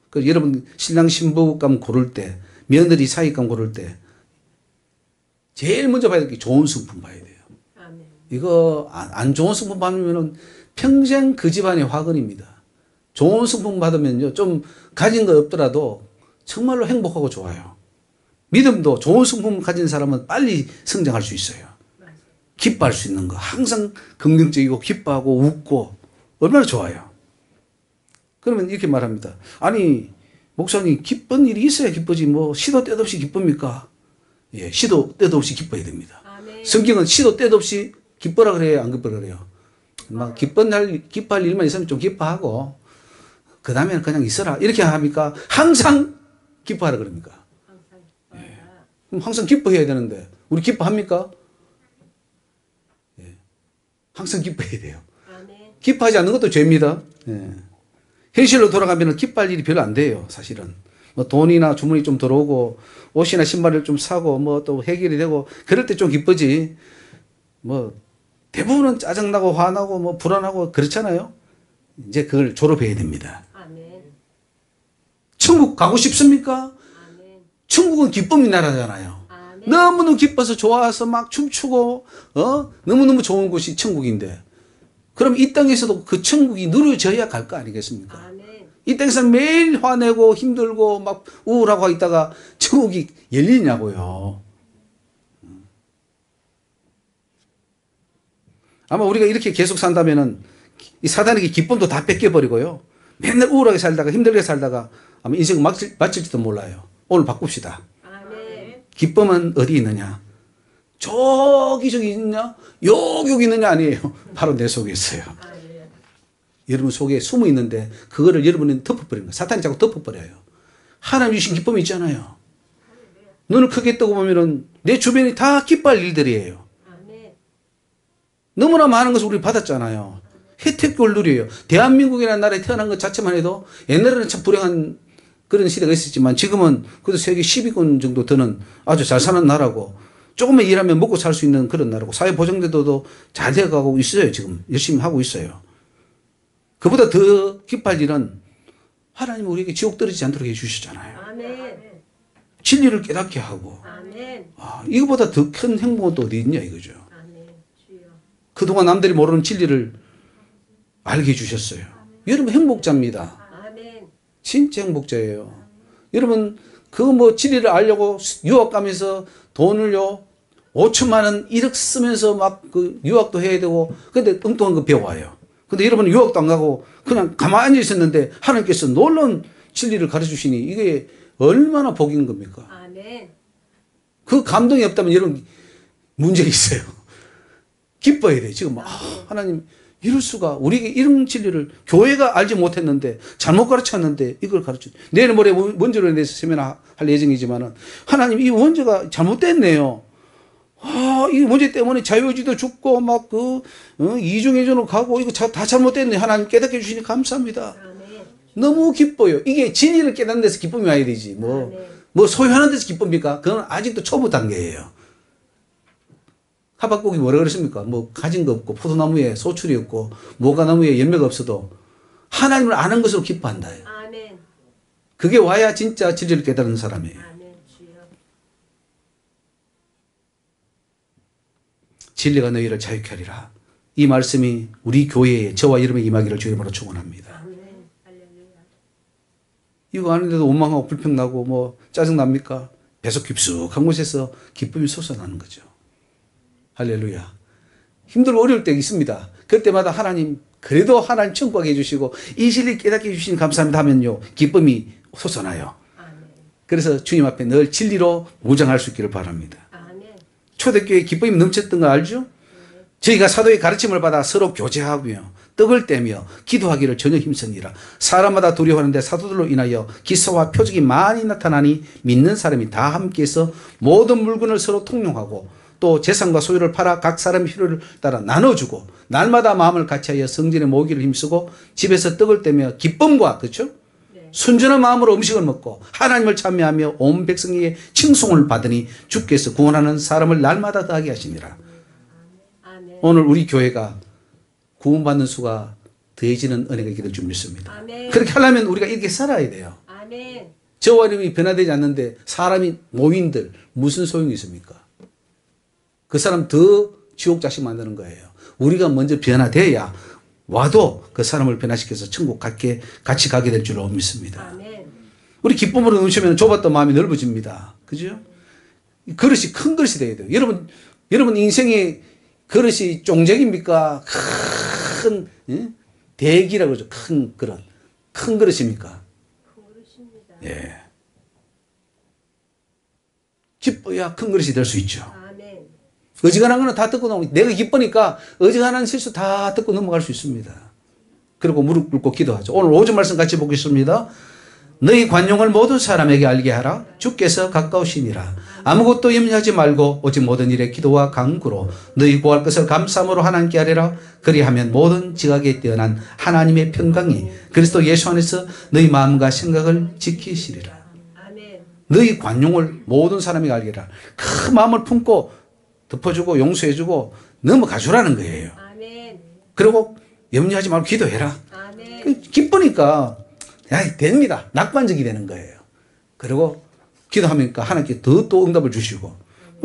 그 여러분 신랑 신부감 고를 때, 며느리 사위감 고를 때 제일 먼저 봐야 될 게 좋은 성품 봐야 돼요. 아멘. 이거 안 좋은 성품 받으면은 평생 그 집안의 화근입니다. 좋은 성품 받으면요 좀 가진 거 없더라도 정말로 행복하고 좋아요. 믿음도 좋은 성품 가진 사람은 빨리 성장할 수 있어요. 기뻐할 수 있는 거 항상 긍정적이고 기뻐하고 웃고 얼마나 좋아요. 그러면 이렇게 말합니다. 아니 목사님 기쁜 일이 있어야 기쁘지 뭐 시도 때도 없이 기쁩니까? 예, 시도 때도 없이 기뻐야 됩니다. 아멘. 성경은 시도 때도 없이 기뻐라 그래요, 안 기뻐라 그래요? 막 기뻐할 일만 있으면 좀 기뻐하고 그 다음에는 그냥 있어라 이렇게 합니까? 항상 기뻐하라 그럽니까? 항상 그럼 항상 기뻐해야 되는데 우리 기뻐합니까? 예, 항상 기뻐해야 돼요. 아멘. 기뻐하지 않는 것도 죄입니다. 예. 현실로 돌아가면 기뻐할 일이 별로 안 돼요, 사실은. 뭐 돈이나 주머니 좀 들어오고 옷이나 신발을 좀 사고 뭐 또 해결이 되고 그럴 때 좀 기쁘지. 뭐 대부분은 짜증나고 화나고 뭐 불안하고 그렇잖아요. 이제 그걸 졸업해야 됩니다. 아멘. 천국 가고 싶습니까? 아멘. 천국은 기쁨의 나라잖아요. 아멘. 너무너무 기뻐서 좋아서 막 춤추고 너무너무 좋은 곳이 천국인데 그럼 이 땅에서도 그 천국이 누려져야 갈 거 아니겠습니까? 아멘. 이 땅에서 매일 화내고 힘들고 막 우울하고 있다가 천국이 열리냐고요. 아마 우리가 이렇게 계속 산다면은 이 사단에게 기쁨도 다 뺏겨버리고요. 맨날 우울하게 살다가 힘들게 살다가 아마 인생 마칠지도 몰라요. 오늘 바꿉시다. 아멘. 기쁨은 어디 있느냐? 저기 있느냐? 여기 있느냐? 아니에요. 바로 내 속에 있어요. 여러분 속에 숨어 있는데 그거를 여러분이 덮어버리는 거예요. 사탄이 자꾸 덮어버려요. 하나님 주신 기쁨이 있잖아요. 눈을 크게 뜨고 보면은 내 주변이 다 기뻐할 일들이에요. 아멘. 너무나 많은 것을 우리 받았잖아요. 혜택을 누려요. 대한민국이라는 나라에 태어난 것 자체만 해도 옛날에는 참 불행한 그런 시대가 있었지만 지금은 그래도 세계 10위권 정도 되는 아주 잘 사는 나라고 조금만 일하면 먹고 살 수 있는 그런 나라고 사회보장제도도 잘 되어가고 있어요. 지금 열심히 하고 있어요. 그보다 더 기뻐할 일은 하나님 우리에게 지옥 떨어지지 않도록 해주시잖아요. 아멘. 진리를 깨닫게 하고 아멘. 이거보다 더 큰 행복은 또 어디 있냐 이거죠. 아멘. 주여. 그동안 남들이 모르는 진리를 알게 해주셨어요. 여러분 행복자입니다. 아멘. 진짜 행복자예요. 여러분 그 뭐 진리를 알려고 유학 가면서 돈을요 5천만 원 1억 쓰면서 막 그 유학도 해야 되고 근데 엉뚱한 거 배워와요. 근데 여러분 유학도 안 가고 그냥 가만히 있었는데 하나님께서 놀라운 진리를 가르쳐 주시니 이게 얼마나 복인 겁니까? 아멘. 그 감동이 없다면 여러분 문제가 있어요. 기뻐야 돼. 지금 하나님 이럴 수가 우리에게 이런 진리를 교회가 알지 못했는데 잘못 가르쳤는데 이걸 가르쳐. 내일 모레 원죄로 대해서 세미나 할 예정이지만은 하나님 이 원죄가 잘못됐네요. 이 문제 때문에 자유의지도 죽고 막 이중애전으로 가고 이거 다 잘못됐네. 하나님 깨닫게 해주시니 감사합니다. 아멘. 너무 기뻐요. 이게 진리를 깨닫는 데서 기쁨이 와야 되지. 뭐 소유하는 데서 기쁩니까? 그건 아직도 초보 단계예요. 하박국이 뭐라 그랬습니까? 뭐 가진 거 없고 포도나무에 소출이 없고 모가나무에 열매가 없어도 하나님을 아는 것으로 기뻐한다. 아멘. 그게 와야 진짜 진리를 깨달은 사람이에요. 아멘. 주여. 진리가 너희를 자유케 하리라. 이 말씀이 우리 교회에 저와 여러분의 임하기를 주의 이름으로 축원합니다. 아멘. 할렐루야. 이거 아는데도 원망하고 불평나고 뭐 짜증납니까? 배속 깊숙한 곳에서 기쁨이 솟아나는 거죠. 할렐루야. 힘들고 어려울 때가 있습니다. 그때마다 하나님 그래도 하나님 천국하게 해주시고 이 진리 깨닫게 해주시니 감사합니다 하면요 기쁨이 솟아나요. 아멘. 그래서 주님 앞에 늘 진리로 무장할 수 있기를 바랍니다. 아멘. 초대교회 기쁨이 넘쳤던 거 알죠? 저희가 사도의 가르침을 받아 서로 교제하며 떡을 떼며 기도하기를 전혀 힘쓰니라. 사람마다 두려워하는데 사도들로 인하여 기사와 표적이 많이 나타나니 믿는 사람이 다 함께해서 모든 물건을 서로 통용하고 또 재산과 소유를 팔아 각 사람의 필요를 따라 나눠주고 날마다 마음을 같이하여 성전에 모이기를 힘쓰고 집에서 떡을 떼며 기쁨과 그렇죠? 순전한 마음으로 음식을 먹고 하나님을 찬미하며 온 백성에게 칭송을 받으니 주께서 구원하는 사람을 날마다 더하게 하시니라. 아멘. 오늘 우리 교회가 구원받는 수가 더해지는 은혜가 있기를 좀 믿습니다. 아멘. 그렇게 하려면 우리가 이렇게 살아야 돼요. 아멘. 저와 이름이 변화되지 않는데 사람이 모인들 무슨 소용이 있습니까? 그 사람 더 지옥 자식 만드는 거예요. 우리가 먼저 변화돼야 와도 그 사람을 변화시켜서 천국 같이 가게 될 줄로 믿습니다. 아멘. 우리 기쁨으로 넘치면 좁았던 마음이 넓어집니다. 그죠? 그릇이 큰 그릇이 돼야 돼요. 여러분 인생의 그릇이 쫑적입니까? 큰 대기라고 그러죠. 큰 그릇. 큰 그릇입니까? 그렇습니다. 예. 기뻐야 큰 그릇이 될 수 있죠. 아멘. 어지간한 거는 다 듣고 넘어. 내가 기쁘니까 어지간한 실수 다 듣고 넘어갈 수 있습니다. 그리고 무릎 꿇고 기도하죠. 오늘 5절 말씀 같이 보겠습니다. 너희 관용을 모든 사람에게 알게 하라. 주께서 가까우시니라. 아무것도 염려하지 말고 오직 모든 일에 기도와 간구로 너희 구할 것을 감사함으로 하나님께 아뢰라. 그리하면 모든 지각에 뛰어난 하나님의 평강이 그리스도 예수 안에서 너희 마음과 생각을 지키시리라. 아멘. 너희 관용을 모든 사람에게 알게 하라. 큰 마음을 품고 덮어주고 용서해주고 넘어가주라는 거예요. 아멘. 그리고 염려하지 말고 기도해라. 아멘. 기쁘니까 야, 됩니다. 낙관적이 되는 거예요. 그리고 기도하니까 하나님께 더 또 응답을 주시고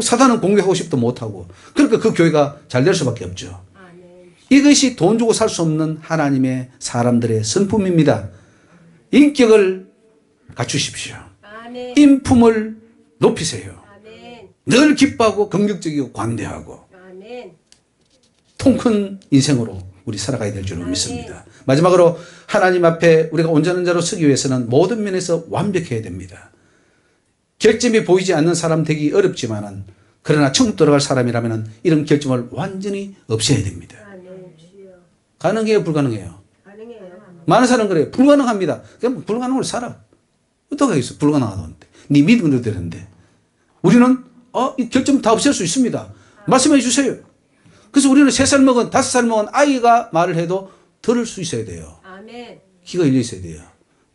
사단은 공격하고 싶도 못하고 그러니까 그 교회가 잘 될 수밖에 없죠. 아멘. 이것이 돈 주고 살 수 없는 하나님의 사람들의 성품입니다. 인격을 갖추십시오. 아멘. 인품을 높이세요. 아멘. 늘 기뻐하고 긍정적이고 관대하고 아멘. 통 큰 인생으로 우리 살아가야 될 줄 아멘. 믿습니다. 마지막으로 하나님 앞에 우리가 온전한 자로 서기 위해서는 모든 면에서 완벽해야 됩니다. 결점이 보이지 않는 사람 되기 어렵지만은 그러나 천국 들어갈 사람이라면 이런 결점을 완전히 없애야 됩니다. 아멘. 주여. 가능해요, 불가능해요? 가능해요. 많은 사람은 그래요. 불가능합니다. 그냥 불가능을 살아. 어떻게 하겠어? 불가능하던데. 네 믿음으로 되는데. 우리는 이 결점 다 없앨 수 있습니다. 말씀해 주세요. 그래서 우리는 3살 먹은 5살 먹은 아이가 말을 해도 들을 수 있어야 돼요. 아멘. 귀가 열려 있어야 돼요.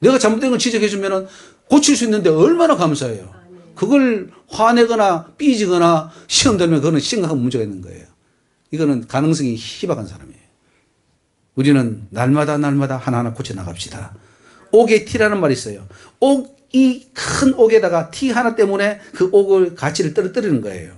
내가 잘못된 걸 지적해 주면은 고칠 수 있는데 얼마나 감사해요. 그걸 화내거나 삐지거나 시험 들면 그거는 심각한 문제가 있는 거예요. 이거는 가능성이 희박한 사람이에요. 우리는 날마다 하나하나 고쳐 나갑시다. 옥에 티라는 말이 있어요. 이 큰 옥에다가 티 하나 때문에 그 옥의 가치를 떨어뜨리는 거예요.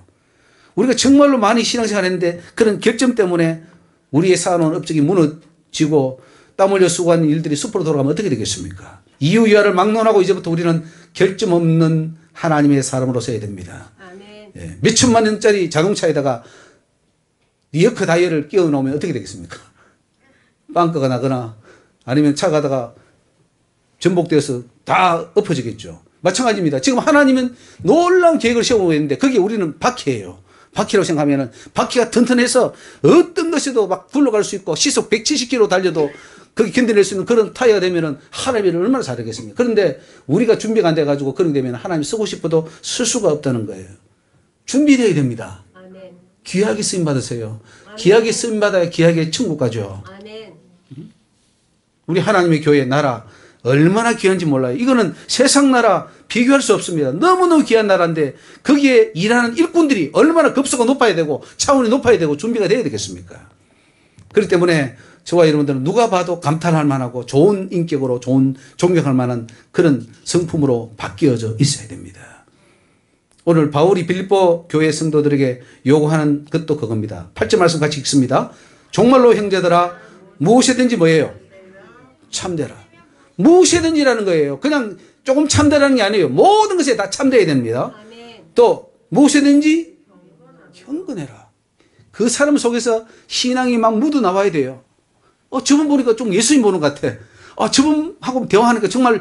우리가 정말로 많이 신앙생활 했는데 그런 결점 때문에 우리의 쌓아놓은 업적이 무너지고 땀 흘려 수고하는 일들이 숲으로 돌아가면 어떻게 되겠습니까? 이유이하를 막론하고 이제부터 우리는 결점 없는 하나님의 사람으로 서야 됩니다. 아멘. 예, 몇천만 원짜리 자동차에다가 리어커 다이얼을 끼워 놓으면 어떻게 되겠습니까? 빵꾸가 나거나 아니면 차 가다가 전복되어서 다 엎어지겠죠. 마찬가지입니다. 지금 하나님은 놀라운 계획을 세우고 있는데 거기에 우리는 바퀴예요. 바퀴라고 생각하면은 바퀴가 튼튼해서 어떤 것에도 막 굴러갈 수 있고 시속 170km 달려도 거기 견뎌낼 수 있는 그런 타이어가 되면은 하나님을 얼마나 잘하겠습니까? 그런데 우리가 준비가 안 돼가지고 그런 되면 하나님 쓰고 싶어도 쓸 수가 없다는 거예요. 준비되어야 됩니다. 아멘. 귀하게 쓰임 받으세요. 귀하게 쓰임 받아야 귀하게 천국 가죠. 아멘. 우리 하나님의 교회 나라 얼마나 귀한지 몰라요. 이거는 세상 나라 비교할 수 없습니다. 너무너무 귀한 나라인데 거기에 일하는 일꾼들이 얼마나 급수가 높아야 되고 차원이 높아야 되고 준비가 돼야 되겠습니까? 그렇기 때문에 저와 여러분들은 누가 봐도 감탄할 만하고 좋은 인격으로 좋은 존경할 만한 그런 성품으로 바뀌어져 있어야 됩니다. 오늘 바울이 빌립보 교회 성도들에게 요구하는 것도 그겁니다. 8절 말씀 같이 읽습니다. 정말로 형제들아 무엇이든지 뭐예요? 참되라. 무엇이든지라는 거예요. 그냥 조금 참되라는 게 아니에요. 모든 것에 다 참되어야 됩니다. 아멘. 또 무엇이든지 경건해라. 그 사람 속에서 신앙이 막 묻어 나와야 돼요. 저분 보니까 좀 예수님 보는 것 같아. 저분하고 대화하니까 정말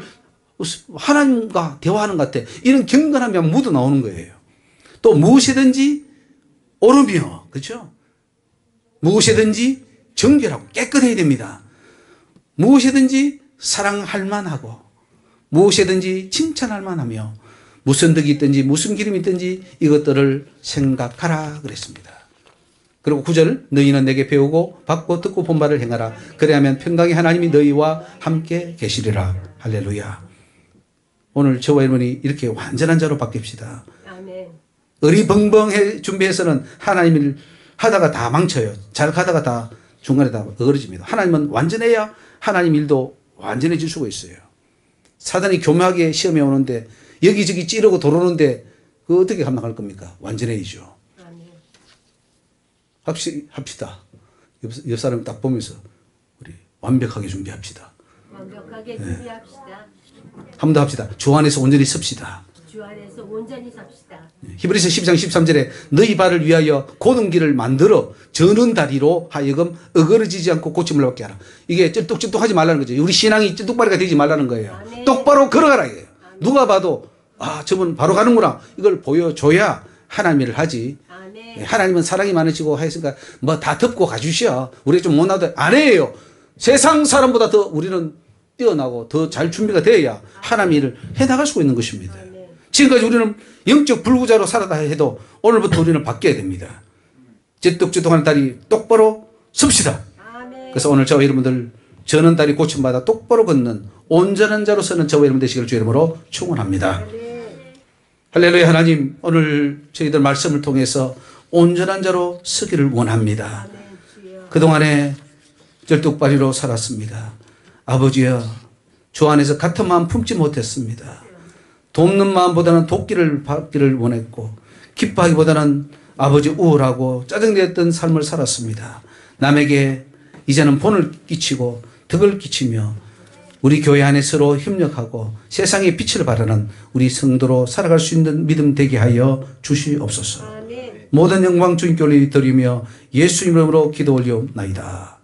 하나님과 대화하는 것 같아. 이런 경건함이 막 묻어 나오는 거예요. 또 무엇이든지 옳으며, 그렇죠? 무엇이든지 정결하고 깨끗해야 됩니다. 무엇이든지 사랑할 만하고 무엇이든지 칭찬할 만하며 무슨 덕이 있든지 무슨 기름이 있든지 이것들을 생각하라 그랬습니다. 그리고 9절 너희는 내게 배우고 받고 듣고 본 바를 행하라. 그래야면 평강의 하나님이 너희와 함께 계시리라. 할렐루야. 오늘 저와 여러분이 이렇게 완전한 자로 바뀝시다. 아멘. 어리벙벙해 준비해서는 하나님을 하다가 다 망쳐요. 잘 가다가 다 중간에 다 어그러집니다. 하나님은 완전해야 하나님 일도 완전해질 수가 있어요. 사단이 교묘하게 시험에 오는데 여기저기 찌르고 도로는데 그거 어떻게 감당할 겁니까? 완전해야죠. 아멘. 합시다. 옆 사람 딱 보면서 우리 완벽하게 준비합시다. 완벽하게 준비합시다. 한 번 더 합시다. 주 안에서 온전히 섭시다. 주 안에서 온전히 삽시다. 히브리서 10장 13절에 너희 발을 위하여 고든 길을 만들어 저는 다리로 하여금 어그러지지 않고 고침을 받게 하라. 이게 쩔뚝쩔뚝하지 말라는 거죠. 우리 신앙이 쩔뚝바리가 되지 말라는 거예요. 아멘. 똑바로 걸어가라 이거예요. 누가 봐도 저분 바로 가는구나. 이걸 보여줘야 하나님 일을 하지. 아멘. 하나님은 사랑이 많으시고 하였으니까 뭐 다 덮고 가주시오. 우리 좀 못나도 안 해요. 세상 사람보다 더 우리는 뛰어나고 더 잘 준비가 되어야 하나님 일을 해나갈 수 있는 것입니다. 지금까지 우리는 영적 불구자로 살았다 해도 오늘부터 우리는 바뀌어야 됩니다. 찌뚝찌뚝하는 다리 똑바로 섭시다. 아멘. 그래서 오늘 저와 여러분들 저는 다리 고침받아 똑바로 걷는 온전한 자로 서는 저와 여러분 되시기를 주의 이름으로 축원합니다. 할렐루야. 하나님 오늘 저희들 말씀을 통해서 온전한 자로 서기를 원합니다. 아멘. 주여. 그동안에 쩔뚝바리로 살았습니다. 아버지여 주 안에서 같은 마음 품지 못했습니다. 돕는 마음보다는 돕기를 받기를 원했고 기뻐하기보다는 아버지 우울하고 짜증냈던 삶을 살았습니다. 남에게 이제는 본을 끼치고 덕을 끼치며 우리 교회 안에 서로 협력하고 세상에 빛을 발하는 우리 성도로 살아갈 수 있는 믿음 되게 하여 주시옵소서. 아멘. 모든 영광 주님께 올리드리며 예수 이름으로 기도 올리옵나이다.